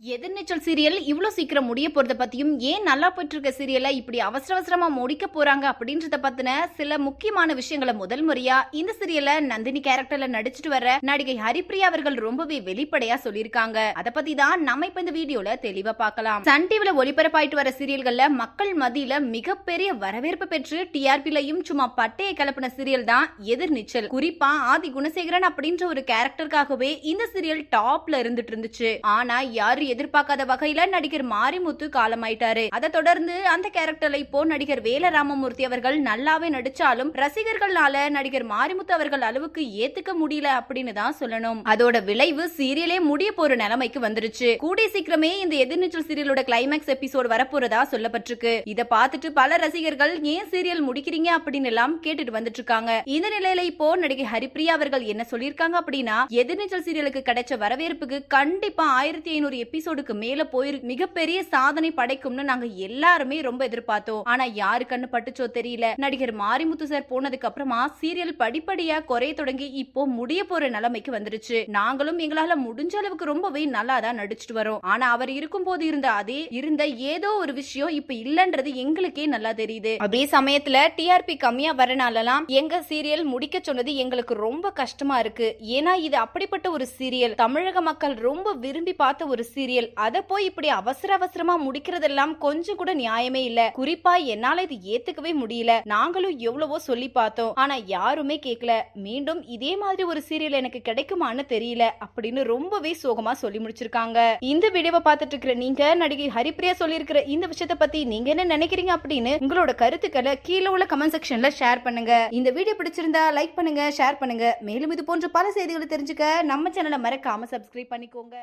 எதிர்நீச்சல் serial இவ்வளோ சீக்கிரம் முடிய போறத பத்தியும் ஏன் நல்லா போயிட்டு இருக்க சீரியலை இப்படி அவசர அவசரமா முடிக்க போறாங்க அப்படின்றத பத்தின சில முக்கியமான விஷயங்களை முதல் முறையா இந்த சீரியல்ல நந்தினி கேரக்டர்ல நடிச்சிட்டு வர நடிகை ஹரிப்பிரியா அவர்கள் ரொம்பவே வெளிப்படையா சொல்லியிருக்காங்க. அதை பத்தி தான் நம்ம இப்ப இந்த வீடியோல தெளிவா பார்க்கலாம். சன் டிவில ஒளிபரப்பாயிட்டு வர சீரியல்கள்ல மக்கள் மத்தியில மிகப்பெரிய வரவேற்பு பெற்று டிஆர்பிலையும் சும்மா பட்டையை கிளப்பின சீரியல் தான் எதிர்நீச்சல். குறிப்பா ஆதி குணசேகரன் அப்படின்ற ஒரு கேரக்டருக்காகவே இந்த சீரியல் டாப்ல இருந்துட்டு இருந்துச்சு. ஆனா யாரு எதிர்பார்க்காத வகையில நடிகர் மாரிமுத்து காலமாயிட்டாரு. அதை தொடர்ந்து அந்த கேரக்டர்ல இப்போ நடிகர் வேல ராமமூர்த்தி அவர்கள் நல்லாவே நடிச்சாலும் ரசிகர்களால நடிகர் மாரிமுத்து அவர்கள் அளவுக்கு ஏத்துக்க முடியல அப்படின்னு தான் சொல்லணும். அதோட விளைவு சீரியலே முடிய போற நிலைமைக்கு வந்துருச்சு. கூடிய சீக்கிரமே இந்த எதிர்நீச்சல் சீரியலோட கிளைமேக்ஸ் எபிசோட் வரப்போறதா சொல்லப்பட்டிருக்கு. இதை பார்த்துட்டு பல ரசிகர்கள் ஏன் சீரியல் முடிக்கிறீங்க அப்படின்னு எல்லாம் கேட்டுட்டு வந்துட்டு இருக்காங்க. இந்த நிலையில இப்போ நடிகை ஹரிப்பிரியா அவர்கள் என்ன சொல்லியிருக்காங்க அப்படின்னா, எதிர்நீச்சல் சீரியலுக்கு கிடைச்ச வரவேற்புக்கு கண்டிப்பா 1500 எபிசோடுக்கு மேல போயிருக்கு, மிகப்பெரிய சாதனை படைக்கும்னு நாங்க எல்லாருமே ரொம்ப எதிர்பார்த்தோம். ஆனா யாரு கண்ணு பட்டுச்சோ தெரியல. நடிகர் மாரிமுத்து சார் போனதுக்கு அப்புறமா சீரியல் படிப்படியா குறைய தொடங்கி இப்போ முடிய போற நிலைமைக்கு வந்துருச்சு. நாங்களும் எங்களால முடிஞ்ச அளவுக்கு ரொம்பவே நல்லா தான் நடிச்சிட்டு வரோம். ஆனா அவர் இருக்கும் போது இருந்த ஏதோ ஒரு விஷயம் இப்ப இல்லன்றது எங்களுக்கே நல்லா தெரியுது. அதே சமயத்துல டிஆர்பி கம்மியா வரனாலலாம் எங்க சீரியல் முடிக்க சொன்னது எங்களுக்கு ரொம்ப கஷ்டமா இருக்கு. ஏன்னா இது அப்படிப்பட்ட ஒரு சீரியல், தமிழக மக்கள் ரொம்ப விரும்பி பார்த்த ஒரு சீரியல். அத போய் இப்படி அவசர அவசரமா முடிக்கிறதெல்லாம் கொஞ்சம் கூட நியாயமே இல்ல. குறிப்பா என்னால இது ஏத்துக்கவே முடியல. நாங்களும் எவ்வளவோ சொல்லி பார்த்தோம், ஆனா யாருமே கேட்கல. மீண்டும் இதே மாதிரி ஒரு சீரியல் எனக்கு கிடைக்குமான்னு தெரியல அப்படின்னு ரொம்பவே சோகமா சொல்லி முடிச்சிருக்காங்க. இந்த வீடியோவை பார்த்துட்டு இருக்கிற நீங்க நடிகை ஹரிப்பிரியா சொல்லியிருக்கிற இந்த விஷயத்தை பத்தி நீங்க என்ன நினைக்கிறீங்க அப்படின்னு உங்களோட கருத்துக்களை கீழே உள்ள கமெண்ட் செக்ஷன்ல ஷேர் பண்ணுங்க. இந்த வீடியோ பிடிச்சிருந்தா லைக் பண்ணுங்க, ஷேர் பண்ணுங்க. மேலும் இது போன்ற பல செய்திகளை தெரிஞ்சுக்க நம்ம சேனலை மறக்காம சப்ஸ்கிரைப் பண்ணிக்கோங்க.